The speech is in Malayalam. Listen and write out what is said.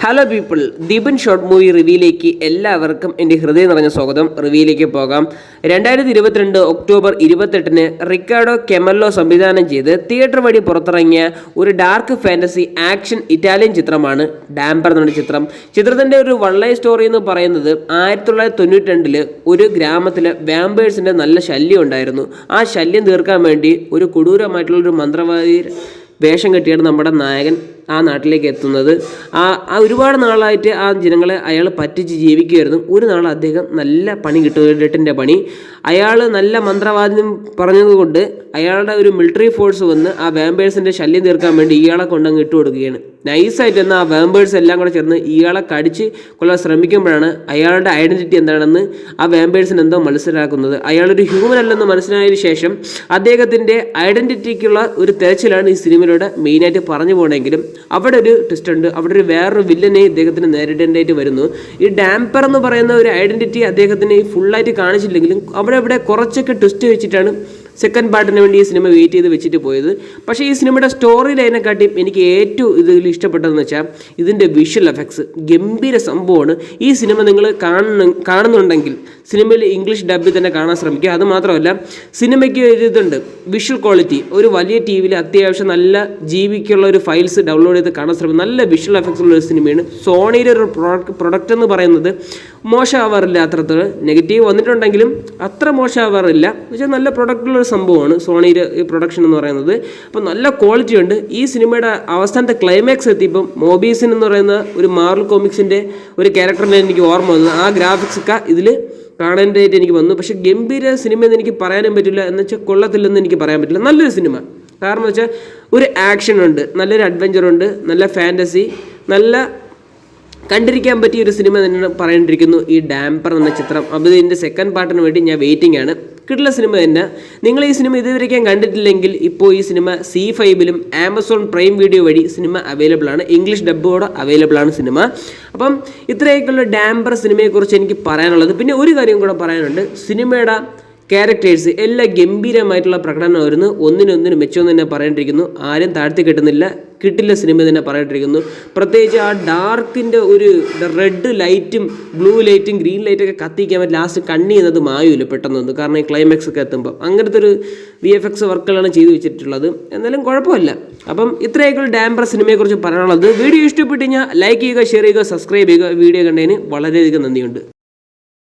Hello people, Deepan short movie റിവ്യൂയിലേക്ക് എല്ലാവർക്കും എൻ്റെ ഹൃദയം നിറഞ്ഞ സ്വാഗതം. റിവ്യൂയിലേക്ക് പോകാം. 2022 ഒക്ടോബർ 28 റിക്കാർഡോ കെമല്ലോ സംവിധാനം ചെയ്ത് തിയേറ്റർ വഴി പുറത്തിറങ്ങിയ ഒരു ഡാർക്ക് ഫാൻറ്റസി ആക്ഷൻ ഇറ്റാലിയൻ ചിത്രമാണ് ഡാംപർ എന്ന ചിത്രം. ചിത്രത്തിൻ്റെ ഒരു വൺ ലൈൻ സ്റ്റോറി എന്ന് പറയുന്നത് 1992 ഒരു ഗ്രാമത്തിൽ വാമ്പേഴ്സിൻ്റെ നല്ല ശല്യം ഉണ്ടായിരുന്നു. ആ ശല്യം തീർക്കാൻ വേണ്ടി ഒരു കൊടൂരമായിട്ടുള്ളൊരു മന്ത്രവാദി വേഷം കെട്ടിയാണ് നമ്മുടെ നായകൻ ആ നാട്ടിലേക്ക് എത്തുന്നത്. ഒരുപാട് നാളായിട്ട് ആ ജനങ്ങളെ അയാൾ പറ്റിച്ച് ജീവിക്കുമായിരുന്നു. ഒരു നാൾ അദ്ദേഹം നല്ല പണി കിട്ടും, പണി. അയാൾ നല്ല മന്ത്രവാദിനും പറഞ്ഞതുകൊണ്ട് അയാളുടെ ഒരു മിലിറ്ററി ഫോഴ്സ് വന്ന് ആ വാമ്പേഴ്സിൻ്റെ ശല്യം തീർക്കാൻ വേണ്ടി ഇയാളെ കൊണ്ടങ്ങ് ഇട്ട് കൊടുക്കുകയാണ്. നൈസായിട്ട് എന്നാൽ ആ വാമ്പേഴ്സ് എല്ലാം കൂടെ ചേർന്ന് ഇയാളെ കടിച്ച് കൊല്ലാൻ ശ്രമിക്കുമ്പോഴാണ് അയാളുടെ ഐഡൻറ്റിറ്റി എന്താണെന്ന് ആ വാമ്പേഴ്സിന് എന്തോ മനസ്സിലാക്കുന്നത്. അയാളൊരു ഹ്യൂമൻ അല്ലെന്ന് മനസ്സിലായതിനു ശേഷം അദ്ദേഹത്തിൻ്റെ ഐഡൻറ്റിറ്റിക്കുള്ള ഒരു തെരച്ചിലാണ് ഈ സിനിമയിലൂടെ മെയിനായിട്ട് പറഞ്ഞു പോകണമെങ്കിലും അവിടെ ഒരു ട്വിസ്റ്റ് ഉണ്ട്. അവിടെ ഒരു വേറൊരു വില്ലനെ ഇദ്ദേഹത്തിന് നേരിടേണ്ടതായിട്ട് വരുന്നു. ഈ ഡാംപർ എന്ന് പറയുന്ന ഒരു ഐഡൻറ്റിറ്റി അദ്ദേഹത്തിന് ഫുള്ളായിട്ട് കാണിച്ചില്ലെങ്കിലും അവിടെ കുറച്ചൊക്കെ ട്വിസ്റ്റ് വെച്ചിട്ടാണ് സെക്കൻഡ് പാർട്ടിന് വേണ്ടി ഈ സിനിമ വെയിറ്റ് ചെയ്ത് വെച്ചിട്ട് പോയത്. പക്ഷേ ഈ സിനിമയുടെ സ്റ്റോറി ലൈനെക്കാട്ടിയും എനിക്ക് ഏറ്റവും ഇതിൽ ഇഷ്ടപ്പെട്ടതെന്ന് വെച്ചാൽ ഇതിൻ്റെ വിഷ്വൽ എഫക്ട്സ് ഗംഭീര സംഭവമാണ്. ഈ സിനിമ നിങ്ങൾ കാണുന്നുണ്ടെങ്കിൽ സിനിമയിൽ ഇംഗ്ലീഷ് ഡബിൽ തന്നെ കാണാൻ ശ്രമിക്കുക. അതുമാത്രമല്ല, സിനിമയ്ക്ക് ഒരു ഇതുണ്ട്, വിഷ്വൽ ക്വാളിറ്റി. ഒരു വലിയ ടി വിയിൽ അത്യാവശ്യം നല്ല ജീവിക്കുള്ള ഒരു ഫയൽസ് ഡൗൺലോഡ് ചെയ്ത് കാണാൻ ശ്രമിക്കും. നല്ല വിഷ്വൽ എഫക്ട്സ് ഉള്ള ഒരു സിനിമയാണ്. സോണിയുടെ ഒരു പ്രൊഡക്റ്റ് എന്ന് പറയുന്നത് മോശമാവാറില്ല. അത്രത്തോളം നെഗറ്റീവ് വന്നിട്ടുണ്ടെങ്കിലും അത്ര മോശമാവാറില്ല. പക്ഷേ നല്ല പ്രൊഡക്റ്റുള്ള സംഭവമാണ് സോണിയുടെ ഈ പ്രൊഡക്ഷൻ എന്ന് പറയുന്നത്. അപ്പോൾ നല്ല ക്വാളിറ്റി ഉണ്ട്. ഈ സിനിമയുടെ അവസാനത്തെ ക്ലൈമാക്സ് എത്തിയപ്പം മോബീസിൻ എന്ന് പറയുന്ന ഒരു മാർവൽ കോമിക്സിൻ്റെ ഒരു ക്യാരക്ടറിനെ എനിക്ക് ഓർമ്മ വന്നു. ആ ഗ്രാഫിക്സ് ഒക്കെ ഇതിൽ കാണാനായിട്ട് എനിക്ക് വന്നു. പക്ഷേ ഗംഭീര സിനിമയെന്ന് എനിക്ക് പറയാനും പറ്റില്ല, എന്ന് വെച്ചാൽ കൊള്ളത്തില്ലെന്ന് എനിക്ക് പറയാൻ പറ്റില്ല. നല്ലൊരു സിനിമ. കാരണം എന്ന് വെച്ചാൽ ഒരു ആക്ഷൻ ഉണ്ട്, നല്ലൊരു അഡ്വഞ്ചറുണ്ട്, നല്ല ഫാൻറ്റസി, നല്ല കണ്ടിരിക്കാൻ പറ്റിയ ഒരു സിനിമ തന്നെ പറയേണ്ടിയിരിക്കുന്നു ഈ ഡാംപർ എന്ന ചിത്രം. അപ്പോൾ ഇതിൻ്റെ സെക്കൻഡ് പാർട്ടിന് വേണ്ടി ഞാൻ വെയിറ്റിംഗ് ആണ്. കിട്ടുള്ള സിനിമ തന്നെ. നിങ്ങൾ ഈ സിനിമ ഇതുവരെയ്ക്കും കണ്ടിട്ടില്ലെങ്കിൽ ഇപ്പോൾ ഈ സിനിമ C5-ലും ആമസോൺ പ്രൈം വീഡിയോ വഴി സിനിമ അവൈലബിൾ ആണ്. ഇംഗ്ലീഷ് ഡബ്ബോടെ അവൈലബിൾ ആണ് സിനിമ. അപ്പം ഇത്രയൊക്കെയുള്ള ഡാംപർ സിനിമയെക്കുറിച്ച് എനിക്ക് പറയാനുള്ളത്. പിന്നെ ഒരു കാര്യം കൂടെ പറയാനുണ്ട്. സിനിമയുടെ ക്യാരക്ടേഴ്സ് എല്ലാം ഗംഭീരമായിട്ടുള്ള പ്രകടനമായിരുന്നു. ഒന്നിനൊന്നിന് മെച്ചമെന്ന് തന്നെ പറയേണ്ടിയിരിക്കുന്നു. ആരും താഴ്ത്തി കിട്ടില്ല സിനിമ തന്നെ പറയേണ്ടിയിരിക്കുന്നു. പ്രത്യേകിച്ച് ആ ഡാർക്കിൻ്റെ ഒരു റെഡ് ലൈറ്റും ബ്ലൂ ലൈറ്റും ഗ്രീൻ ലൈറ്റൊക്കെ കത്തിക്കാൻ പറ്റും. ലാസ്റ്റ് കണ്ണി ചെയ്യുന്നത് മായുമില്ല പെട്ടെന്ന്, കാരണം ഈ ക്ലൈമാക്സ് ഒക്കെ എത്തുമ്പോൾ അങ്ങനത്തെ ഒരു VFX വർക്കുകളാണ് ചെയ്തു വെച്ചിട്ടുള്ളത്. എന്നാലും കുഴപ്പമില്ല. അപ്പം ഇത്രയൊക്കെ ഡാംപർ സിനിമയെക്കുറിച്ച് പറയാനുള്ളത്. വീഡിയോ ഇഷ്ടപ്പെട്ട് കഴിഞ്ഞാൽ ലൈക്ക് ചെയ്യുക, ഷെയർ ചെയ്യുക, സബ്സ്ക്രൈബ് ചെയ്യുക. വീഡിയോ കണ്ടതിന് വളരെയധികം നന്ദിയുണ്ട്.